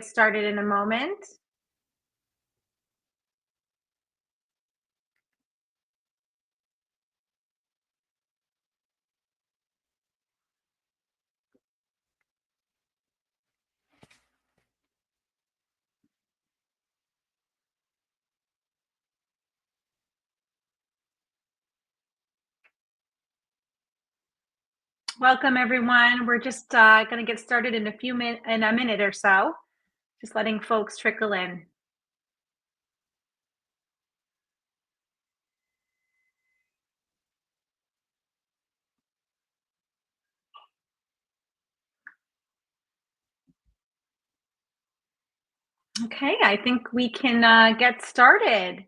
started in a moment. Welcome, everyone. We're just going to get started in a minute or so. Just letting folks trickle in. Okay, I think we can get started.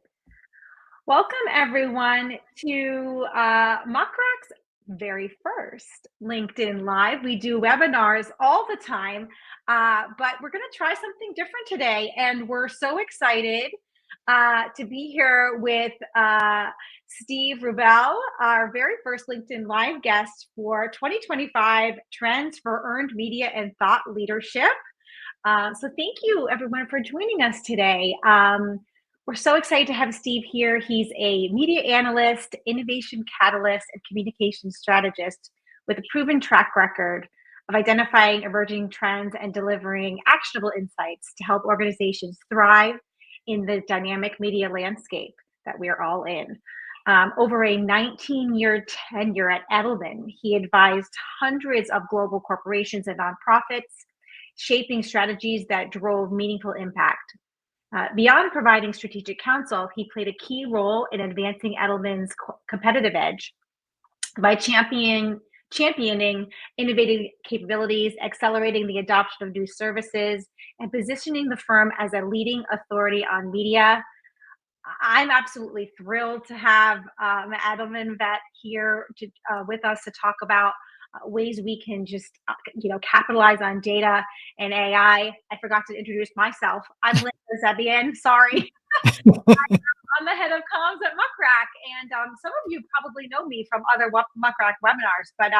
Welcome, everyone, to Muck Rack's very first LinkedIn Live. We do webinars all the time, but we're going to try something different today. And we're so excited to be here with Steve Rubel, our very first LinkedIn Live guest for 2025 Trends for Earned Media and Thought Leadership. So thank you, everyone, for joining us today. We're so excited to have Steve here. He's a media analyst, innovation catalyst, and communication strategist with a proven track record of identifying emerging trends and delivering actionable insights to help organizations thrive in the dynamic media landscape that we're all in. Over a 19-year tenure at Edelman, he advised hundreds of global corporations and nonprofits, shaping strategies that drove meaningful impact. Beyond providing strategic counsel, he played a key role in advancing Edelman's competitive edge by championing innovative capabilities, accelerating the adoption of new services, and positioning the firm as a leading authority on media. I'm absolutely thrilled to have Edelman vet here with us to talk about ways we can just capitalize on data and AI. I forgot to introduce myself. I'm Linda Zebian. Sorry. I'm the head of comms at Muck Rack, and some of you probably know me from other Muck Rack webinars, but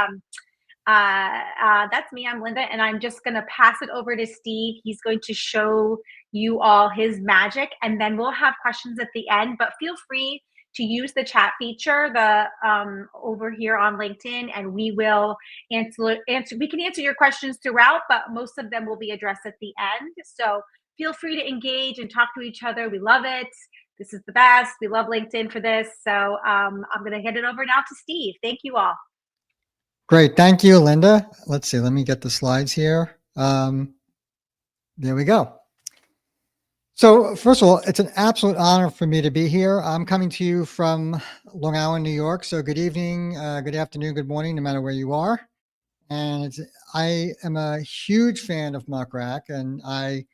that's me. I'm Linda, and I'm just going to pass it over to Steve. He's going to show you all his magic, and then we'll have questions at the end, but feel free to use the chat feature over here on LinkedIn, and we will answer. We can answer your questions throughout, but most of them will be addressed at the end. So feel free to engage and talk to each other. We love it. This is the best. We love LinkedIn for this. So I'm going to hand it over now to Steve. Thank you all. Great. Thank you, Linda. Let's see. Let me get the slides here. There we go. So first of all, it's an absolute honor for me to be here. I'm coming to you from Long Island, New York. So good evening, good afternoon, good morning, no matter where you are. And I am a huge fan of Muck Rack, and I,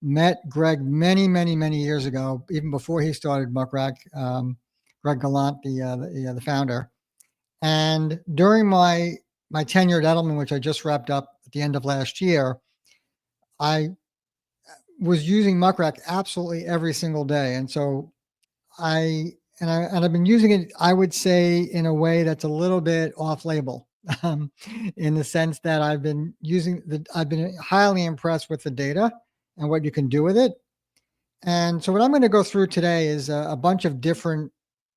met Greg many, many, many years ago, even before he started Muck Rack. Greg Gallant, the founder. And during my tenure at Edelman, which I just wrapped up at the end of last year, I was using Muck Rack absolutely every single day. And so I've been using it, I would say, in a way that's a little bit off label, in the sense that I've been highly impressed with the data and what you can do with it. And so what I'm going to go through today is a bunch of different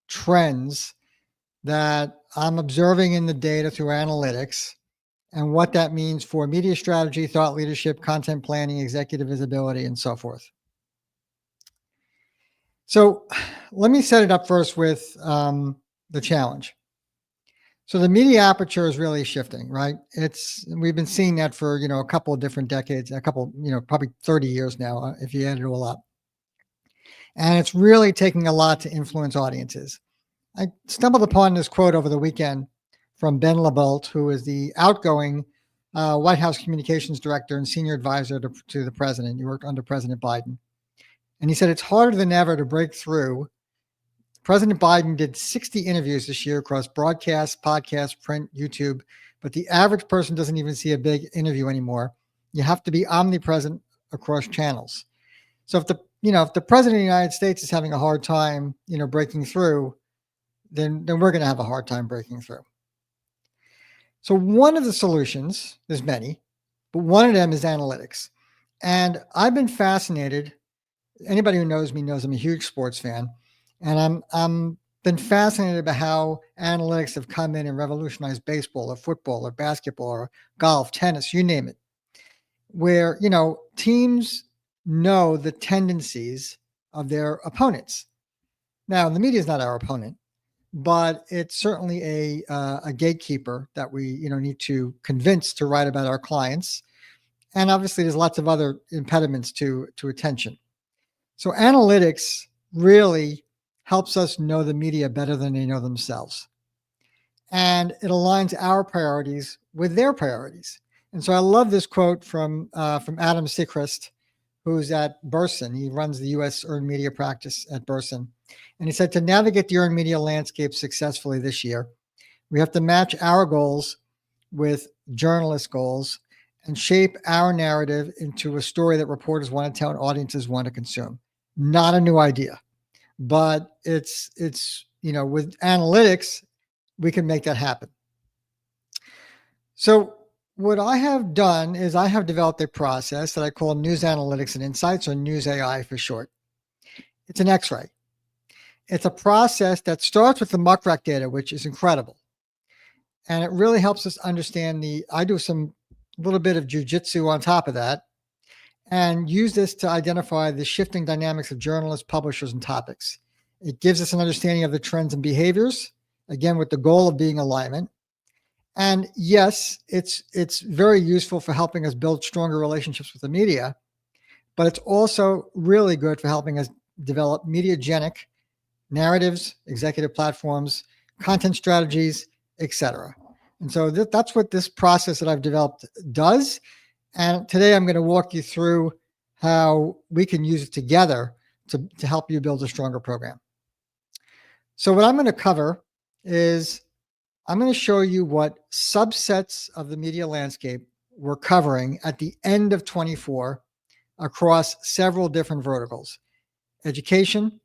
trends that I'm observing in the data through analytics, and what that means for media strategy, thought leadership, content planning, executive visibility, and so forth. So let me set it up first with the challenge. So the media aperture is really shifting, right? We've been seeing that for, a couple of different decades, probably 30 years now, if you add it all up. And it's really taking a lot to influence audiences. I stumbled upon this quote over the weekend from Ben LeBolt, who is the outgoing White House communications director and senior advisor to the president. He worked under President Biden. And he said, it's harder than ever to break through. President Biden did 60 interviews this year across broadcast, podcast, print, YouTube, but the average person doesn't even see a big interview anymore. You have to be omnipresent across channels. So if the president of the United States is having a hard time, breaking through, then we're going to have a hard time breaking through. So one of the solutions, there's many, but one of them is analytics. And I've been fascinated. Anybody who knows me knows I'm a huge sports fan, and I'm been fascinated by how analytics have come in and revolutionized baseball or football or basketball or golf, tennis, you name it, where teams know the tendencies of their opponents. Now, the media is not our opponent, but it's certainly a gatekeeper that we need to convince to write about our clients. And obviously, there's lots of other impediments to attention. So analytics really helps us know the media better than they know themselves. And it aligns our priorities with their priorities. And so I love this quote from Adam Seacrest, who's at Burson. He runs the U.S. earned media practice at Burson. And he said, to navigate the earned media landscape successfully this year, we have to match our goals with journalist goals and shape our narrative into a story that reporters want to tell and audiences want to consume. Not a new idea, but it's with analytics, we can make that happen. So what I have done is I have developed a process that I call News Analytics and Insights, or News AI for short. It's an X-ray. It's a process that starts with the Muck Rack data, which is incredible. And it really helps us understand I do some little bit of jujitsu on top of that and use this to identify the shifting dynamics of journalists, publishers, and topics. It gives us an understanding of the trends and behaviors, again, with the goal of being alignment. And yes, it's very useful for helping us build stronger relationships with the media, but it's also really good for helping us develop mediagenic narratives, executive platforms, content strategies, etc. And so that's what this process that I've developed does. And today I'm going to walk you through how we can use it together to help you build a stronger program. So what I'm going to cover is I'm going to show you what subsets of the media landscape we're covering at the end of 24 across several different verticals: education,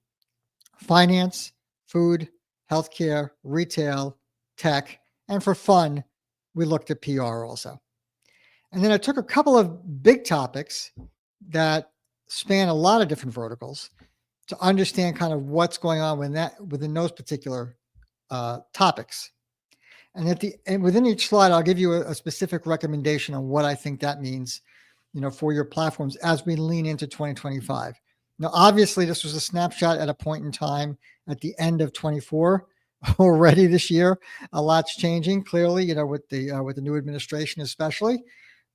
finance, food, healthcare, retail, tech, and for fun, we looked at PR also. And then I took a couple of big topics that span a lot of different verticals to understand kind of what's going on within those particular topics. And within each slide, I'll give you a specific recommendation on what I think that means, for your platforms as we lean into 2025. Now, obviously, this was a snapshot at a point in time at the end of 24. Already this year, a lot's changing. Clearly, with the new administration, especially.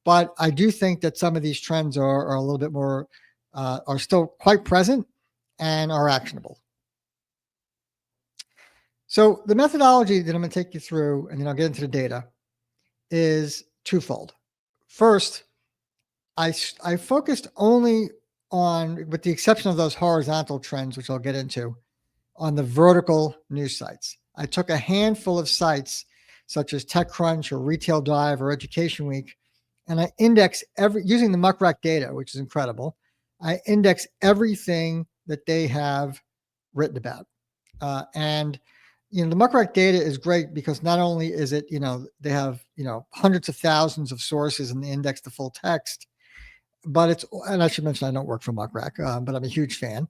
But I do think that some of these trends are a little bit more are still quite present and are actionable. So the methodology that I'm going to take you through, and then I'll get into the data, is twofold. First, I focused only on, with the exception of those horizontal trends, which I'll get into, on the vertical news sites. I took a handful of sites such as TechCrunch or Retail Dive or Education Week, and I index using the Muck Rack data, which is incredible. I index everything that they have written about. And the Muck Rack data is great because not only is it, they have, hundreds of thousands of sources and they index the full text, but and I should mention I don't work for Muck Rack, but I'm a huge fan.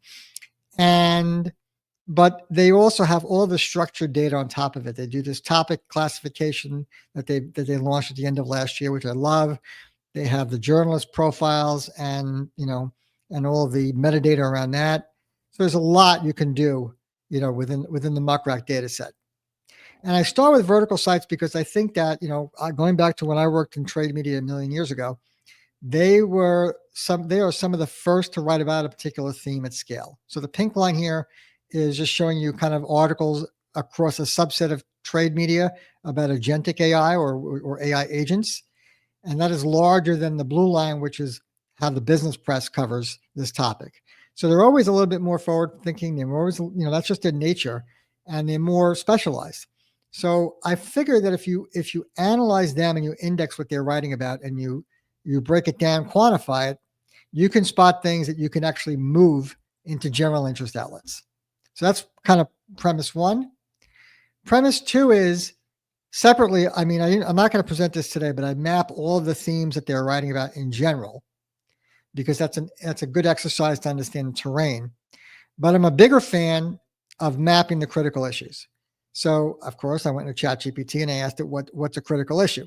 But they also have all the structured data on top of it. They do this topic classification that they launched at the end of last year, which I love. They have the journalist profiles and all the metadata around that. So there's a lot you can do, within the Muck Rack data set. And I start with vertical sites because I think that, going back to when I worked in trade media a million years ago, they are some of the first to write about a particular theme at scale. So the pink line here is just showing you kind of articles across a subset of trade media about agentic AI or AI agents. And that is larger than the blue line, which is how the business press covers this topic. So they're always a little bit more forward thinking. They're always, that's just their nature, and they're more specialized. So I figure that if you analyze them and you index what they're writing about and you break it down, quantify it, you can spot things that you can actually move into general interest outlets. So that's kind of premise one. Premise two is separately. I mean, I'm not going to present this today, but I map all of the themes that they're writing about in general. because that's a good exercise to understand the terrain. But I'm a bigger fan of mapping the critical issues. So, of course, I went to ChatGPT and I asked it what's a critical issue.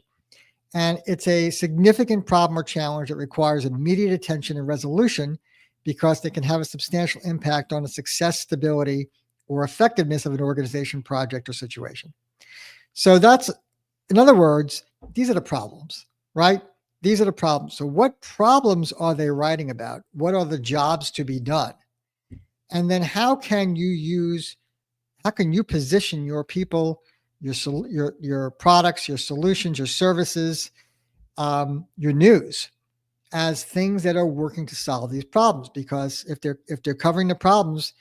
And it's a significant problem or challenge that requires immediate attention and resolution because they can have a substantial impact on the success, stability, or effectiveness of an organization, project, or situation. So that's, in other words, these are the problems, right? These are the problems. So what problems are they writing about? What are the jobs to be done? And then how can you position your people, your products, your solutions, your services, your news as things that are working to solve these problems? Because if they're covering the problems,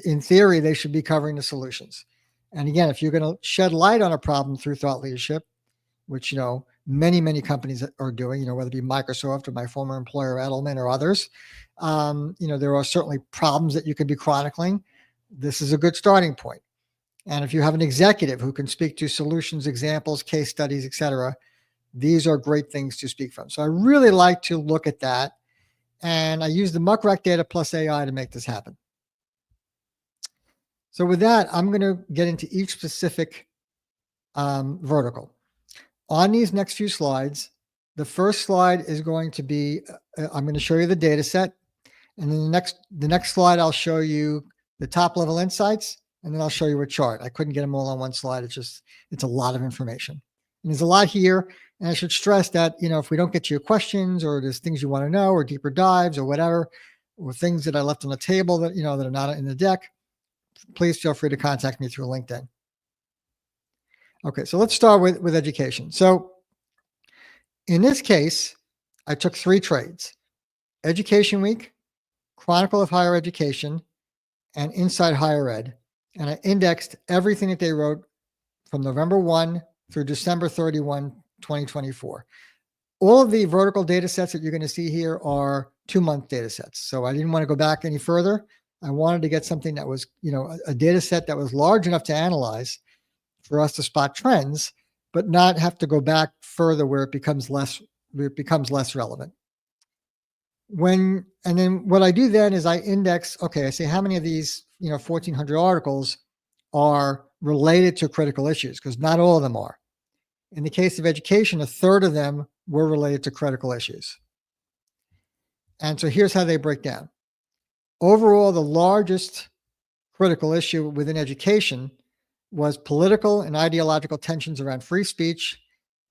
in theory, they should be covering the solutions. And again, if you're going to shed light on a problem through thought leadership, which many companies are doing, whether it be Microsoft or my former employer Edelman or others, there are certainly problems that you could be chronicling. This is a good starting point. And if you have an executive who can speak to solutions, examples, case studies, etc., these are great things to speak from. So I really like to look at that. And I use the Muck Rack data plus AI to make this happen. So with that, I'm going to get into each specific vertical. On these next few slides, the first slide is going to be, I'm going to show you the data set. And then the next slide, I'll show you the top level insights, and then I'll show you a chart. I couldn't get them all on one slide. It's a lot of information. And there's a lot here. And I should stress that, if we don't get to your questions or there's things you want to know or deeper dives or whatever, or things that I left on the table that, that are not in the deck, please feel free to contact me through LinkedIn. Okay, so let's start with education. So in this case, I took 3 trades: Education Week, Chronicle of Higher Education, and Inside Higher Ed. And I indexed everything that they wrote from November 1 through December 31, 2024. All of the vertical data sets that you're going to see here are 2-month data sets. So I didn't want to go back any further. I wanted to get something that was, a data set that was large enough to analyze for us to spot trends, but not have to go back further where it becomes less relevant. And then what I do then is I index, I say how many of these, 1,400 articles are related to critical issues, because not all of them are. In the case of education, 1/3 of them were related to critical issues. And so here's how they break down. Overall, the largest critical issue within education was political and ideological tensions around free speech,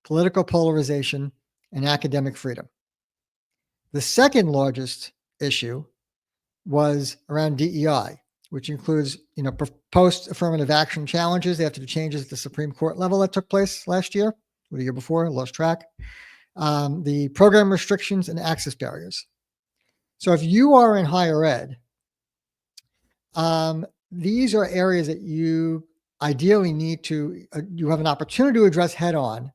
political polarization, and academic freedom. The second largest issue was around DEI, which includes, post-affirmative action challenges after the changes at the Supreme Court level that took place last year or the year before, lost track, the program restrictions and access barriers. So if you are in higher ed, these are areas that you ideally need to, you have an opportunity to address head on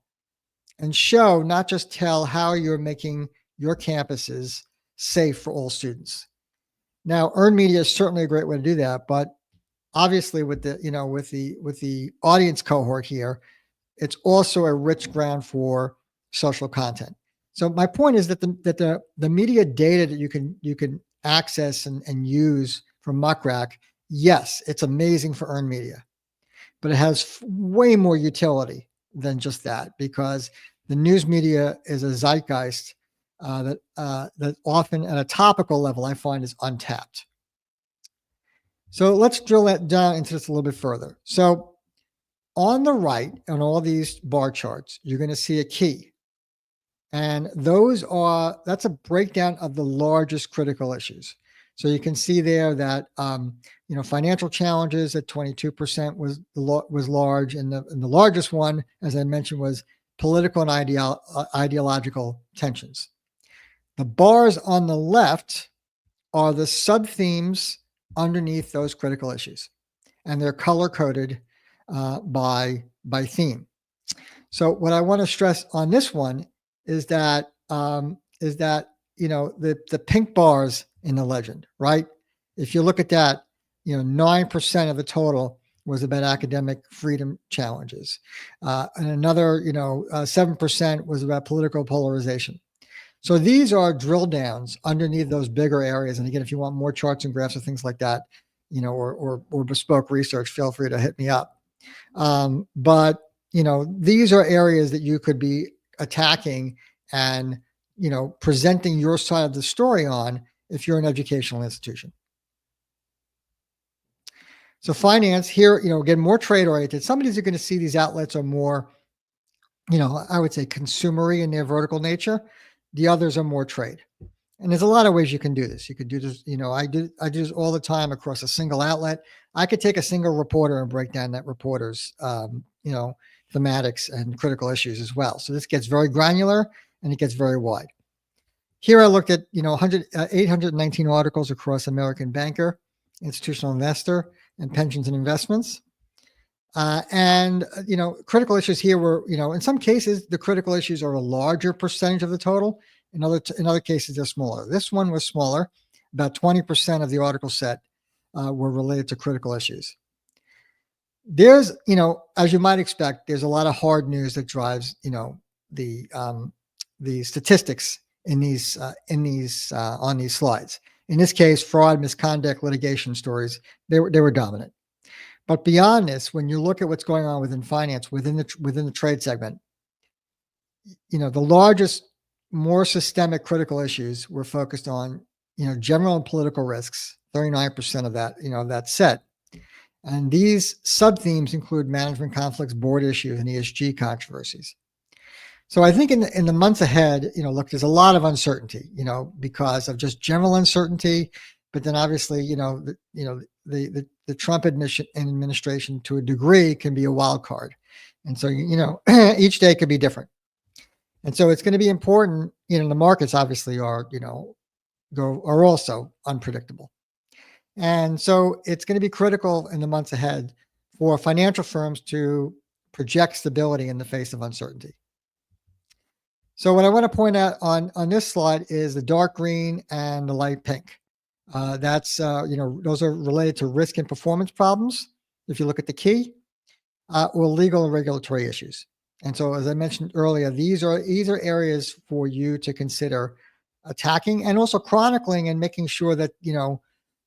and show, not just tell, how you're making your campuses safe for all students. Now, earned media is certainly a great way to do that, but obviously with the audience cohort here, it's also a rich ground for social content. So my point is that the media data that you can access and use from Muck Rack, yes, it's amazing for earned media, but it has way more utility than just that, because the news media is a zeitgeist that often at a topical level I find is untapped. So let's drill that down into this a little bit further. So on the right, on all these bar charts, you're going to see a key. And that's a breakdown of the largest critical issues. So you can see there that, financial challenges at 22% was large. And the largest one, as I mentioned, was political and ideological tensions. The bars on the left are the sub-themes underneath those critical issues, and they're color-coded by theme. So what I want to stress on this one is that the pink bars in the legend, right? If you look at that, 9% of the total was about academic freedom challenges, and another 7% was about political polarization. So these are drill downs underneath those bigger areas. And again, if you want more charts and graphs or things like that, or bespoke research, feel free to hit me up. But these are areas that you could be attacking and presenting your side of the story on if you're an educational institution. So finance here, again, more trade oriented. Some of these are going to see these outlets are more, I would say consumery in their vertical nature. The others are more trade. And there's a lot of ways you can do this. You could do this, I do this all the time across a single outlet. I could take a single reporter and break down that reporter's, thematics and critical issues as well. So this gets very granular and it gets very wide. Here I looked at, 819 articles across American Banker, Institutional Investor, and Pensions and Investments. Critical issues here were, in some cases, the critical issues are a larger percentage of the total. In other cases, they're smaller. This one was smaller. About 20% of the article set were related to critical issues. There's, as you might expect, there's a lot of hard news that drives, the statistics in these on these slides. In this case, fraud, misconduct, litigation stories, they were dominant. But beyond this, when you look at what's going on within finance, within the trade segment, the largest, more systemic critical issues were focused on, general and political risks, 39% of that, that set. And these sub-themes include management conflicts, board issues, and ESG controversies. So I think in the months ahead, look, there's a lot of uncertainty, because of just general uncertainty, but then obviously, the Trump administration to a degree can be a wild card. And so, each day could be different. And so it's going to be important, the markets obviously are also unpredictable. And so it's going to be critical in the months ahead for financial firms to project stability in the face of uncertainty. So what I want to point out on this slide is the dark green and the light pink. That's, those are related to risk and performance problems, if you look at the key, or legal and regulatory issues. And so, as I mentioned earlier, these are areas for you to consider attacking and also chronicling and making sure that,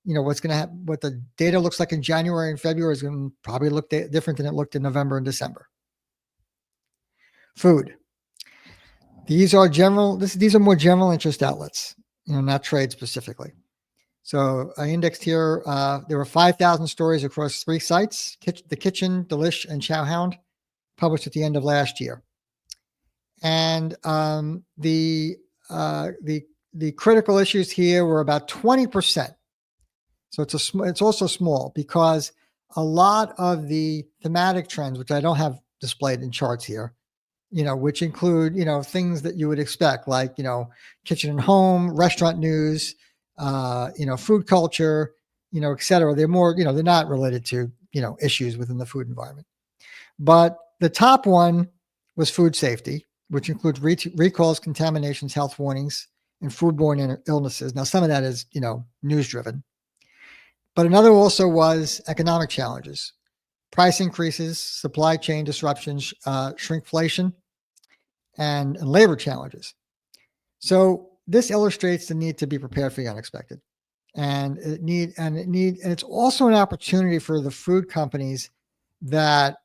what's going to happen, what the data looks like in January and February is going to probably look different than it looked in November and December. Food. These are more general interest outlets, not trade specifically. So I indexed here, there were 5,000 stories across 3 sites, The Kitchen, Delish, and Chowhound, published at the end of last year. And the critical issues here were about 20%. So it's also small because a lot of the thematic trends, which I don't have displayed in charts here, which include, things that you would expect, like, kitchen and home, restaurant news, food culture, et cetera. They're more, they're not related to, issues within the food environment. But the top one was food safety, which includes recalls, contaminations, health warnings, and foodborne illnesses. Now, some of that is, news driven. But another also was economic challenges, price increases, supply chain disruptions, shrinkflation, and labor challenges. So this illustrates the need to be prepared for the unexpected. And it's also an opportunity for the food companies that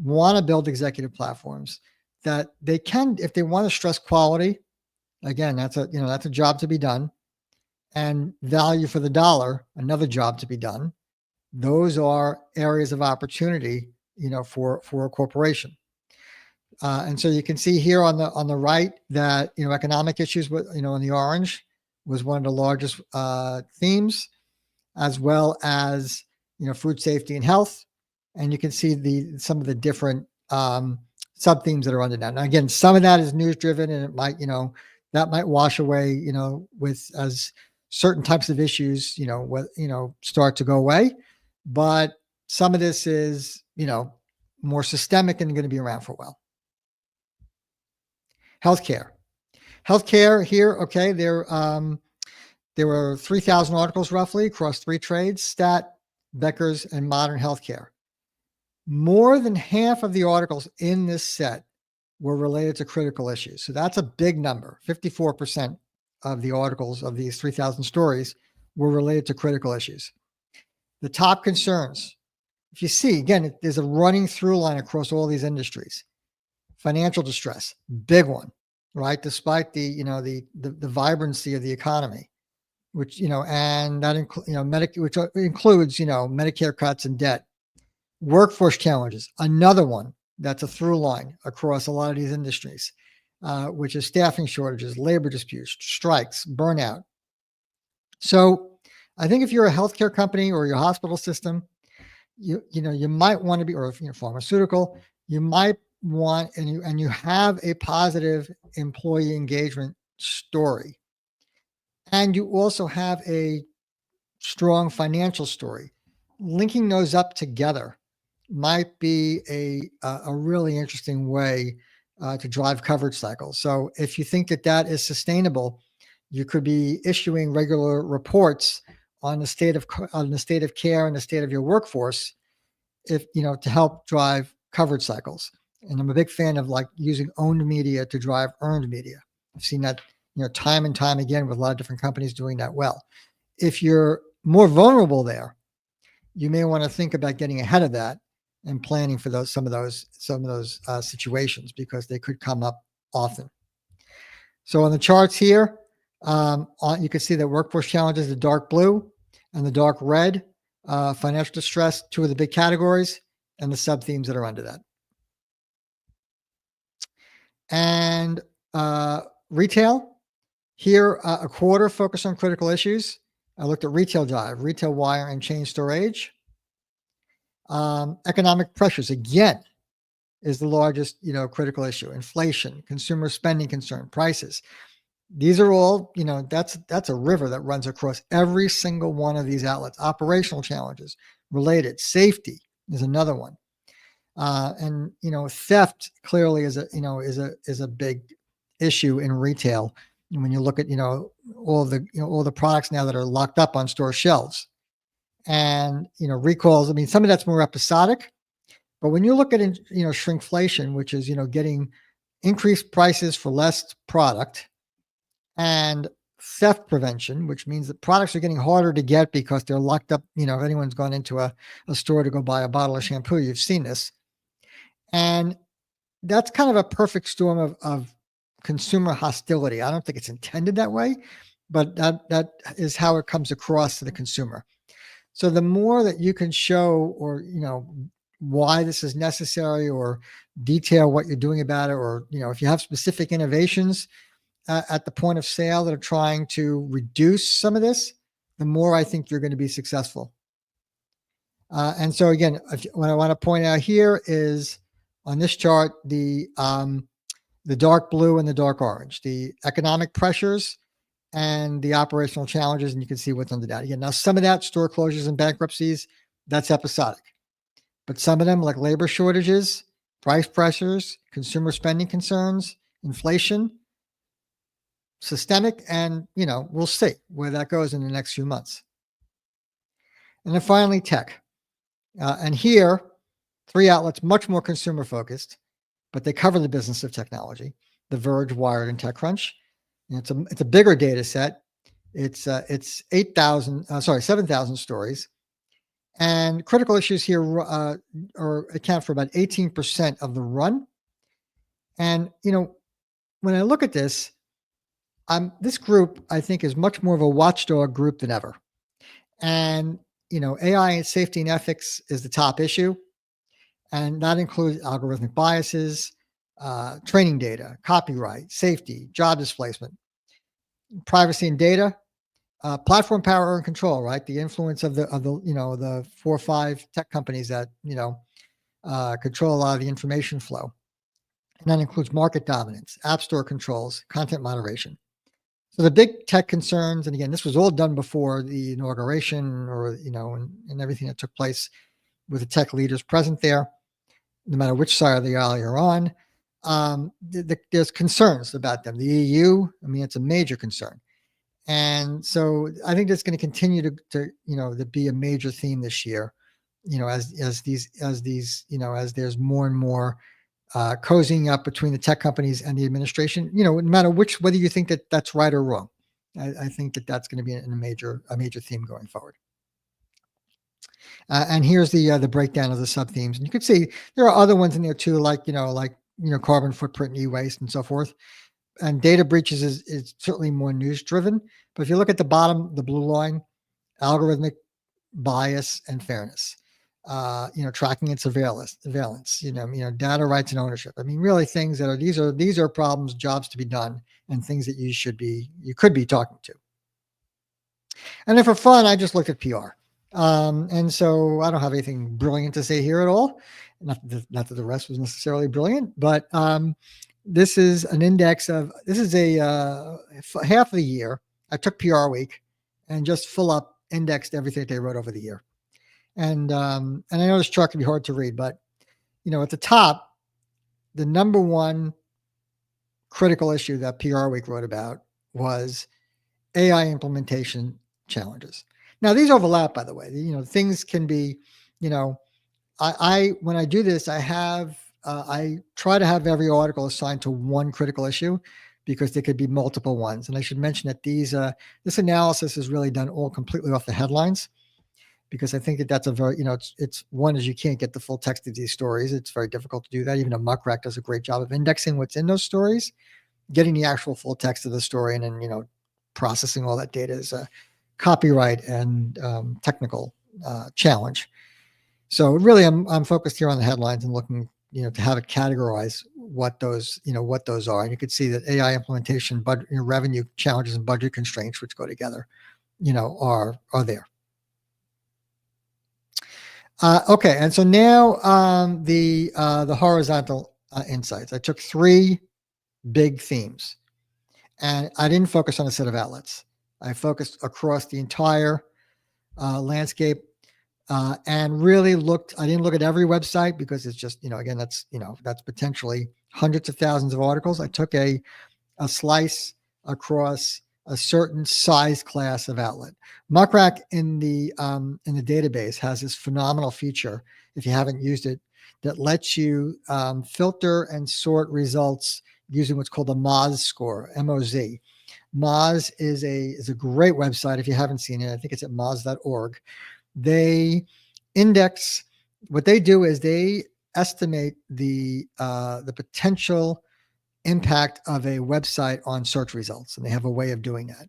want to build executive platforms that they can, if they want to stress quality, again, that's a job to be done, and value for the dollar, another job to be done. Those are areas of opportunity, for a corporation. And so you can see here on the right that, economic issues with, in the orange was one of the largest themes, as well as, food safety and health. And you can see some of the different sub themes that are under that. Now, again, some of that is news driven, and it might, that might wash away, with as certain types of issues, start to go away. But some of this is, more systemic and going to be around for a while. Healthcare here, okay, there were 3,000 articles roughly across 3 trades: Stat, Becker's, and Modern Healthcare. More than half of the articles in this set were related to critical issues. So that's a big number. 54% of the articles of these 3,000 stories were related to critical issues. The top concerns, if you see, again, there's a running through line across all these industries. Financial distress, big one, right? Despite the vibrancy of the economy, which, and that includes, which includes, Medicare cuts and debt. Workforce challenges, another one that's a through line across a lot of these industries, which is staffing shortages, labor disputes, strikes, burnout. So I think if you're a healthcare company or your hospital system, you might want to be, or if you're pharmaceutical, you might want, and you have a positive employee engagement story, and you also have a strong financial story. Linking those up together might be a really interesting way to drive coverage cycles. So if you think that is sustainable, you could be issuing regular reports on the state of care and the state of your workforce, if to help drive coverage cycles. And I'm a big fan of like using owned media to drive earned media. I've seen that time and time again with a lot of different companies doing that well. If you're more vulnerable there, you may want to think about getting ahead of that and planning for some of those situations, because they could come up often. So on the charts here, you can see that workforce challenges, the dark blue, and the dark red, financial distress, two of the big categories, and the sub themes that are under that. And retail, here, a quarter focused on critical issues. I looked at retail drive, retail wire, and chain store age. Economic pressures, again, is the largest, critical issue. Inflation, consumer spending concern, prices. These are all, that's a river that runs across every single one of these outlets. Operational challenges, related. Safety is another one. And theft clearly is a big issue in retail. And when you look at all the products now that are locked up on store shelves, and recalls. I mean, some of that's more episodic, but when you look at shrinkflation, which is getting increased prices for less product, and theft prevention, which means that products are getting harder to get because they're locked up. If anyone's gone into a store to go buy a bottle of shampoo, you've seen this. And that's kind of a perfect storm of consumer hostility. I don't think it's intended that way, but that is how it comes across to the consumer. So the more that you can show, or why this is necessary, or detail what you're doing about it, or if you have specific innovations at the point of sale that are trying to reduce some of this, the more I think you're going to be successful. And so again, what I want to point out here is on this chart, the dark blue and the dark orange, the economic pressures and the operational challenges, and you can see what's under that. Again, now some of that, store closures and bankruptcies, that's episodic. But some of them, like labor shortages, price pressures, consumer spending concerns, inflation, systemic, and we'll see where that goes in the next few months. And then finally, tech. And here, three outlets, much more consumer focused, but they cover the business of technology: The Verge, Wired, and TechCrunch. And it's a bigger data set. It's 7,000 stories, and critical issues here account for about 18% of the run. And when I look at this, this group, I think, is much more of a watchdog group than ever. And AI and safety and ethics is the top issue, and that includes algorithmic biases, training data, copyright, safety, job displacement, privacy and data, platform power and control, right? The influence of the 4 or 5 tech companies that control a lot of the information flow, and that includes market dominance, app store controls, content moderation. So the big tech concerns, and again, this was all done before the inauguration, or and everything that took place with the tech leaders present there, no matter which side of the aisle you're on. There's concerns about them. The EU, I mean, it's a major concern. And so I think that's going to continue to be a major theme this year, as there's more and more cozying up between the tech companies and the administration. No matter whether you think that that's right or wrong, I think that that's going to be a major theme going forward. And here's the breakdown of the sub themes, and you can see there are other ones in there too, like carbon footprint, e-waste, and so forth. And data breaches is certainly more news driven. But if you look at the bottom, the blue line, algorithmic bias and fairness, tracking and surveillance, data rights and ownership. I mean, really things that these are problems, jobs to be done, and things that you could be talking to. And then for fun, I just looked at PR. And so I don't have anything brilliant to say here at all. Not that the rest was necessarily brilliant, but this is an index this is a half of the year. I took PR week and just full up indexed everything they wrote over the year. And I know this chart can be hard to read, but at the top, the number one critical issue that PR week wrote about was AI implementation challenges. Now these overlap, by the way. Things can be, I when I do this, I try to have every article assigned to one critical issue because there could be multiple ones. And I should mention that this analysis is really done all completely off the headlines, because I think that that's a very, it's one is you can't get the full text of these stories. It's very difficult to do that. Even a Muck Rack does a great job of indexing what's in those stories. Getting the actual full text of the story and then, processing all that data is a copyright and technical challenge. So really, I'm focused here on the headlines and looking, to have it categorize what those are. And you can see that AI implementation, budget, revenue challenges and budget constraints, which go together, are there. Okay, and so now the horizontal insights. I took three big themes, and I didn't focus on a set of outlets. I focused across the entire landscape and really looked. I didn't look at every website because it's just, again, that's potentially hundreds of thousands of articles. I took a slice across a certain size class of outlet. Muck Rack in the database has this phenomenal feature, if you haven't used it, that lets you filter and sort results using what's called a Moz score, M-O-Z. Moz is a great website. If you haven't seen it, I think it's at moz.org. They index. What they do is they estimate the potential impact of a website on search results, and they have a way of doing that.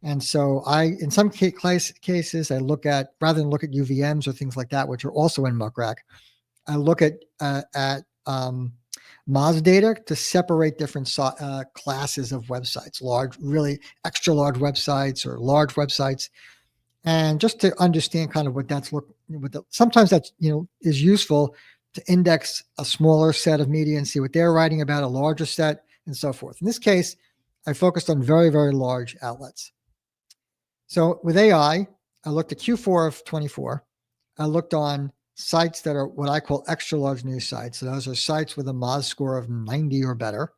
And so in some cases, I look at, rather than look at UVMs or things like that, which are also in Muck Rack, I look at Moz data to separate different classes of websites, large, really extra large websites or large websites, and just to understand kind of what that's sometimes that's, is useful to index a smaller set of media and see what they're writing about, a larger set, and so forth. In this case, I focused on very, very large outlets. So with AI, I looked at Q4 of 24. I looked on sites that are what I call extra large news sites. So those are sites with a Moz score of 90 or better.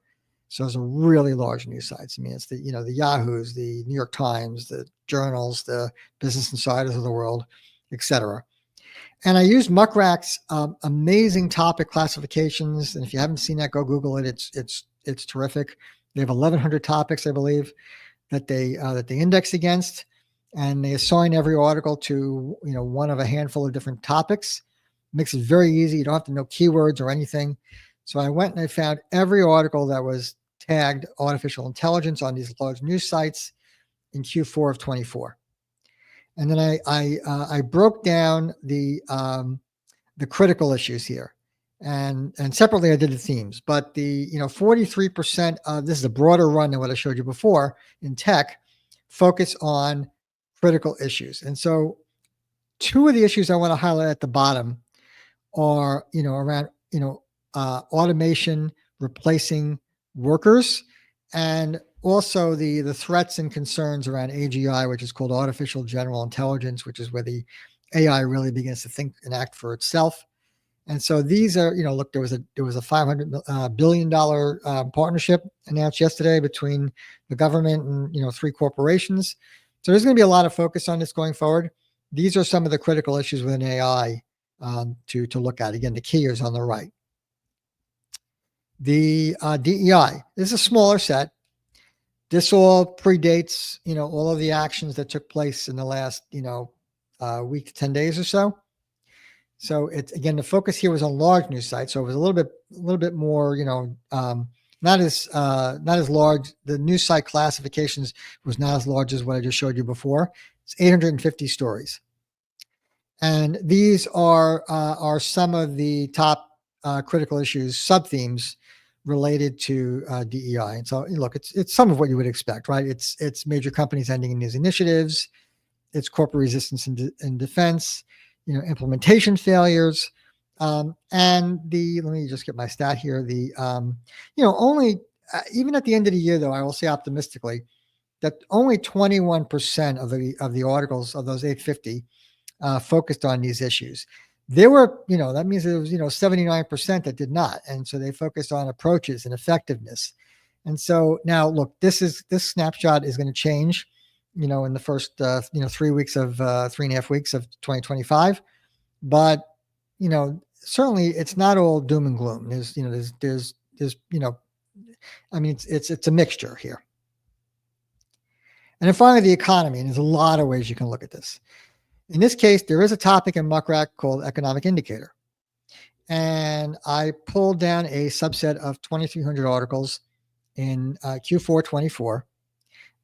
So those are really large news sites. I mean, it's the Yahoos, the New York Times, the journals, the Business Insiders of the world, etc. And I used Muck Rack's amazing topic classifications. And if you haven't seen that, go Google it. It's terrific. They have 1,100 topics, I believe, that they index against, and they assign every article to one of a handful of different topics. Makes it very easy. You don't have to know keywords or anything. So I went and I found every article that was tagged artificial intelligence on these large news sites in Q4 of 24. And then I broke down the critical issues here, and separately I did the themes. But the 43% of this is a broader run than what I showed you before in tech, focus on critical issues. And so two of the issues I want to highlight at the bottom are around automation replacing workers, and also the threats and concerns around AGI, which is called artificial general intelligence, which is where the AI really begins to think and act for itself. And so these are, look, there was a $500 billion partnership announced yesterday between the government and three corporations. So there's going to be a lot of focus on this going forward. These are some of the critical issues within AI to look at. Again, the key is on the right. The DEI. This is a smaller set. This all predates, all of the actions that took place in the last, week to 10 days or so. So it's, again, the focus here was on large news sites. So it was a little bit more, not as large. The news site classifications was not as large as what I just showed you before. It's 850 stories. And these are some of the top critical issues, sub themes related to DEI. And so, look, it's some of what you would expect, right? It's major companies ending in these initiatives, it's corporate resistance and defense, implementation failures, and let me just get my stat here. Only even at the end of the year, though, I will say optimistically that only 21% of the articles of those 850 focused on these issues. There were, that means it was, 79% that did not. And so they focused on approaches and effectiveness. And so now, look, this snapshot is going to change, in the first, 3.5 weeks of 2025. But, certainly it's not all doom and gloom. There's, it's a mixture here. And then finally, the economy. And there's a lot of ways you can look at this. In this case, there is a topic in Muck Rack called economic indicator. And I pulled down a subset of 2,300 articles in Q4 24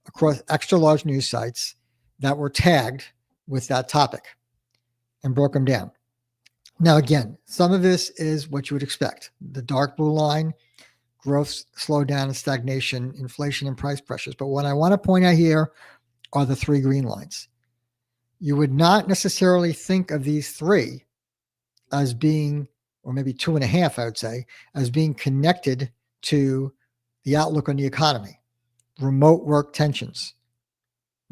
across extra large news sites that were tagged with that topic and broke them down. Now, again, some of this is what you would expect. The dark blue line, growth, slowdown and stagnation, inflation and price pressures. But what I want to point out here are the 3 green lines. You would not necessarily think of these 3 as being, or maybe 2.5, I would say, as being connected to the outlook on the economy. Remote work tensions,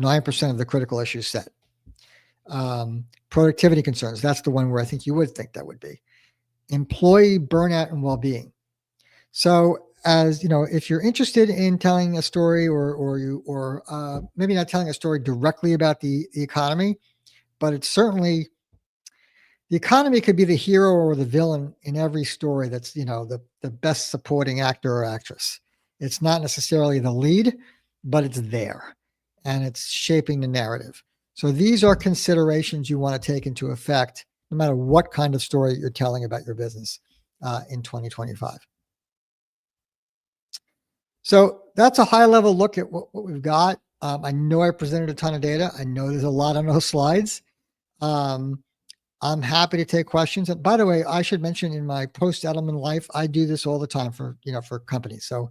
9% of the critical issues set. Productivity concerns, that's the one where I think you would think that would be. Employee burnout and well-being. So, as if you're interested in telling a story, or maybe not telling a story directly about the economy, but it's certainly, the economy could be the hero or the villain in every story that's, the best supporting actor or actress. It's not necessarily the lead, but it's there and it's shaping the narrative. So these are considerations you want to take into effect no matter what kind of story you're telling about your business in 2025. So that's a high level look at what we've got. I know I presented a ton of data. I know there's a lot on those slides. I'm happy to take questions. And by the way, I should mention, in my post-Edelman life, I do this all the time for companies. So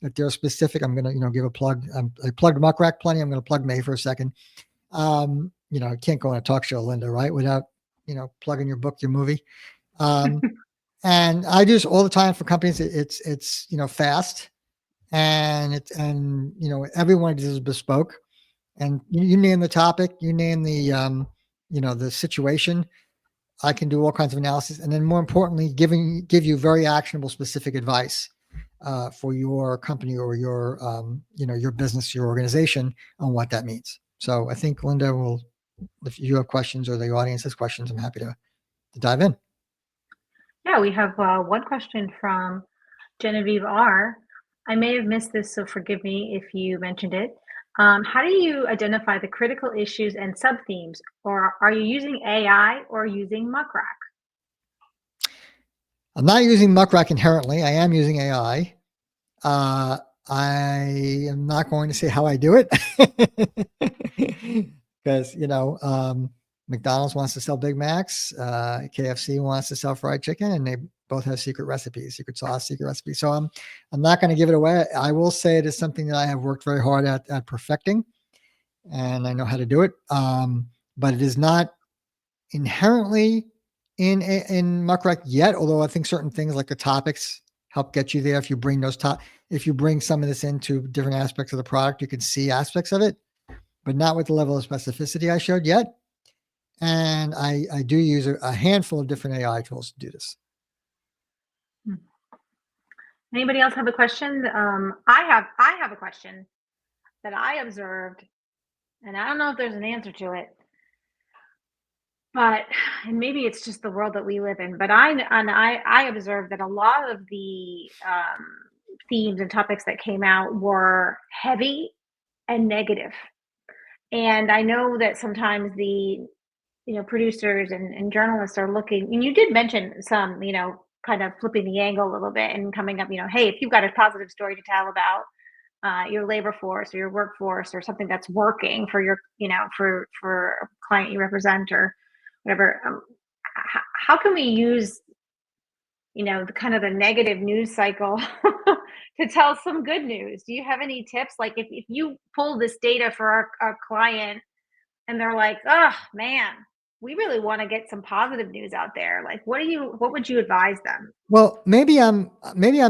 if they're specific, I'm going to, give a plug. I plugged Muck Rack plenty. I'm going to plug May for a second. I can't go on a talk show, Linda, right? Without, plugging your book, your movie. And I do this all the time for companies. It's fast. And everyone is bespoke, and you name the topic, you name the the situation. I can do all kinds of analysis, and then more importantly, give you very actionable, specific advice for your company or your your business, your organization, on what that means. So I think Linda will, if you have questions or the audience has questions, I'm happy to dive in. Yeah, we have one question from Genevieve R. I may have missed this, so forgive me if you mentioned it. How do you identify the critical issues and sub-themes, or are you using AI or using Muck Rack? I'm not using Muck Rack inherently. I am using AI. I am not going to say how I do it because, McDonald's wants to sell Big Macs, KFC wants to sell fried chicken, and they both have secret recipes, secret sauce, secret recipes. So I'm not going to give it away. I will say it is something that I have worked very hard at perfecting, and I know how to do it. But it is not inherently in Muck Rack yet, although I think certain things like the topics help get you there. If you bring some of this into different aspects of the product, you can see aspects of it, but not with the level of specificity I showed yet. And I do use a handful of different AI tools to do this. Anybody else have a question? I have a question that I observed, and I don't know if there's an answer to it. But and maybe it's just the world that we live in, but I observed that a lot of the, themes and topics that came out were heavy and negative, and I know that sometimes the, producers and journalists are looking, and you did mention some, kind of flipping the angle a little bit and coming up, hey, if you've got a positive story to tell about your labor force or your workforce or something that's working for your, for a client you represent or whatever. How can we use, the kind of the negative news cycle to tell some good news? Do you have any tips? Like if you pull this data for our client and they're like, oh man, we really want to get some positive news out there. Like, what would you advise them? Well, maybe I'm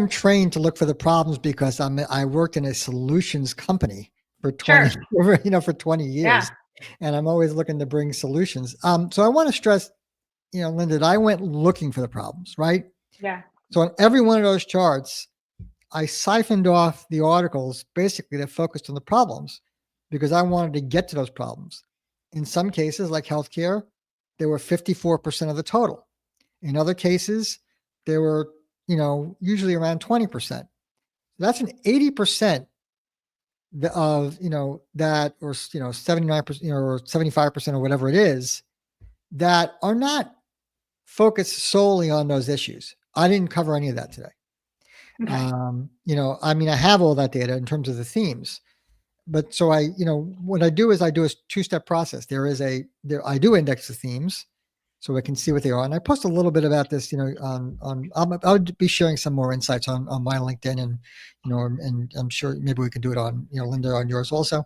trained to look for the problems because I worked in a solutions company for 20 Sure. for 20 Yeah. years, and I'm always looking to bring solutions. So I want to stress, Linda, that I went looking for the problems, right? Yeah. So on every one of those charts, I siphoned off the articles basically that focused on the problems because I wanted to get to those problems. In some cases, like healthcare, they were 54% of the total. In other cases, they were, usually around 20%. That's an 80% of, that, or, 79%, or 75% or whatever it is, that are not focused solely on those issues. I didn't cover any of that today. Okay. I mean, I have all that data in terms of the themes, but so what I do is I do a two-step process. I do index the themes so I can see what they are. And I post a little bit about this, I'll be sharing some more insights on my LinkedIn and I'm sure maybe we can do it on, Linda, on yours also.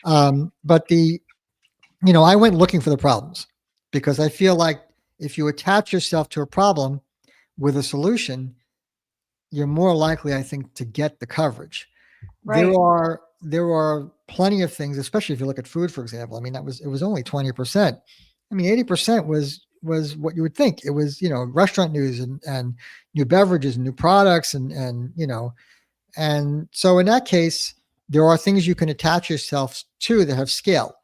But I went looking for the problems because I feel like if you attach yourself to a problem with a solution, you're more likely, I think, to get the coverage. Right. There are plenty of things, especially if you look at food, for example. I mean, it was only 20%. I mean, 80% was what you would think. It was, restaurant news and new beverages and new products and so in that case, there are things you can attach yourself to that have scale.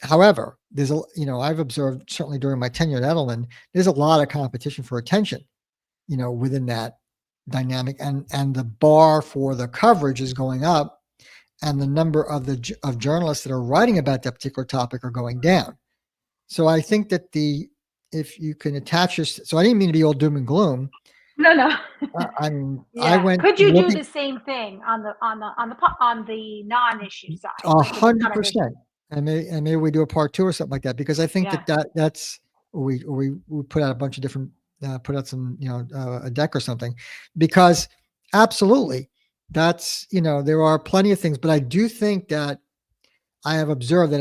However, I've observed certainly during my tenure at Edelman, there's a lot of competition for attention, within that dynamic, and the bar for the coverage is going up, and the number of journalists that are writing about that particular topic are going down. So I think that if you can attach your, so I didn't mean to be all doom and gloom. No, no. I Yeah. went Could you do looking the same thing on the non-issue side? a Like if you hundred kind of percent, and maybe we do a part two or something like that because I think yeah. that's we put out a bunch of different put out some a deck or something because absolutely that's there are plenty of things, but I do think that I have observed that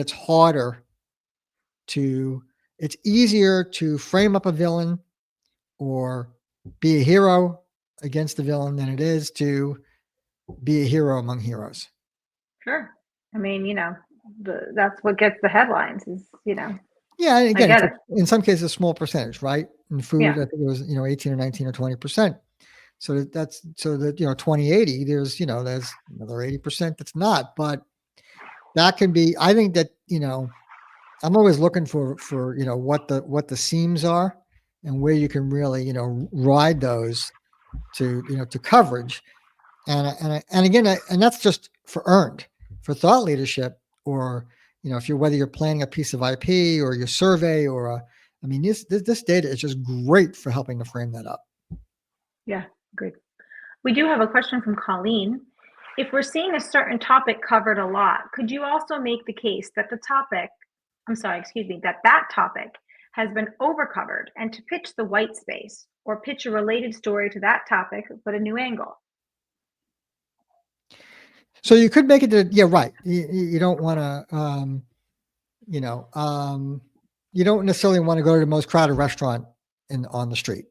it's easier to frame up a villain or be a hero against the villain than it is to be a hero among heroes. Sure. I mean, that's what gets the headlines is, Yeah, and I again, get it. in some cases a small percentage, right? In food, Yeah. I think it was 18 or 19 or 20%. So that's so that 2080, there's another 80% that's not, but that can be. I think that I'm always looking for what the seams are and where you can really ride those to coverage and again and that's just for earned for thought leadership or if you're whether you're planning a piece of IP or your survey I mean this data is just great for helping to frame that up. Yeah. Great. We do have a question from Colleen. If we're seeing a certain topic covered a lot, could you also make the case that that topic has been overcovered and to pitch the white space or pitch a related story to that topic, but a new angle? So you could make it to yeah right you don't want to you know you don't necessarily want to go to the most crowded restaurant on the street,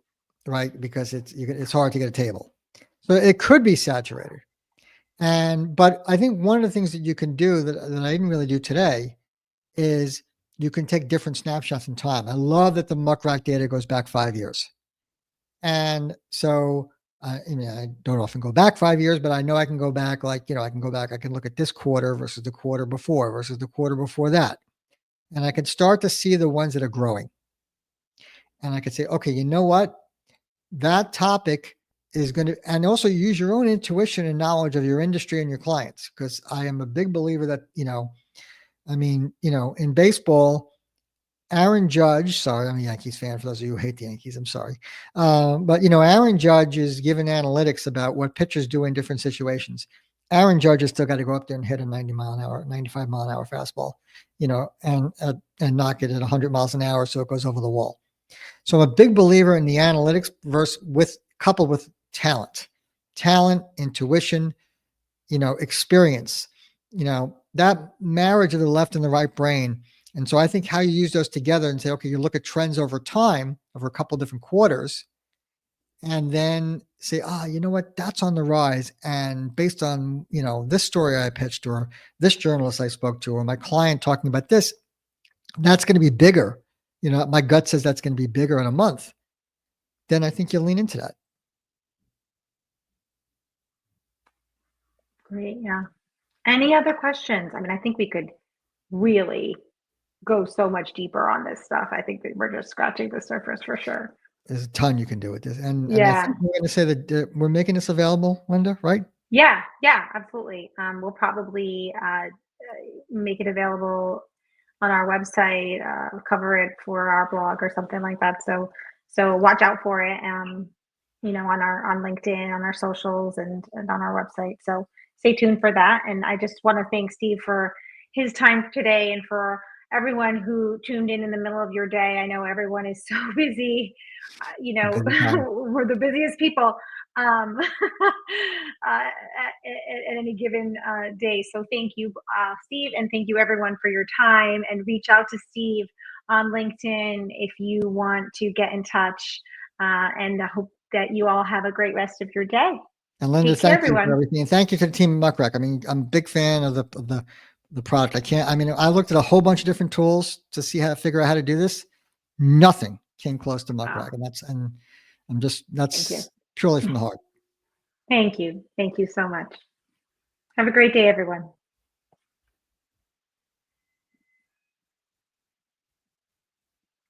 right? Because it's hard to get a table, so it could be saturated. But I think one of the things that you can do that I didn't really do today is you can take different snapshots in time. I love that the Muck Rack data goes back 5 years. And so, I mean, I don't often go back 5 years, but I know I can go back I can look at this quarter versus the quarter before versus the quarter before that. and I could start to see the ones that are growing. And I could say, okay, you know what? That topic is going to, and also use your own intuition and knowledge of your industry and your clients. Because I am a big believer that, in baseball, Aaron Judge, sorry, I'm a Yankees fan. For those of you who hate the Yankees, I'm sorry. But, Aaron Judge is given analytics about what pitchers do in different situations. Aaron Judge has still got to go up there and hit a 90 mile an hour, 95 mile an hour fastball, and knock it at 100 miles an hour so it goes over the wall. So I'm a big believer in the analytics coupled with talent, intuition, experience, that marriage of the left and the right brain. And so I think how you use those together and say, okay, you look at trends over time, over a couple of different quarters, and then say, you know what, that's on the rise. And based on, this story I pitched, or this journalist I spoke to, or my client talking about this, that's going to be bigger. My gut says that's going to be bigger in a month. Then I think you'll lean into that. Great. Yeah. Any other questions? I mean, I think we could really go so much deeper on this stuff. I think that we're just scratching the surface for sure. There's a ton you can do with this. And I Yeah. think we're going to say that we're making this available, Linda, right? Yeah. Yeah, absolutely. We'll probably make it available on our website, cover it for our blog or something like that. So watch out for it. On LinkedIn, on our socials, and on our website. So stay tuned for that. And I just want to thank Steve for his time today, and for everyone who tuned in the middle of your day. I know everyone is so busy. We're the busiest people at any given day. So thank you, Steve, and thank you everyone for your time. And reach out to Steve on LinkedIn if you want to get in touch. And I hope that you all have a great rest of your day. And Linda, Take care, thank you for everyone. everything. And thank you to the team at Muck Rack. I mean, I'm a big fan of the product. I looked at a whole bunch of different tools to see how to figure out how to do this. Nothing came close to Muck Rack. And that's purely from the heart. Thank you. Thank you so much. Have a great day, everyone.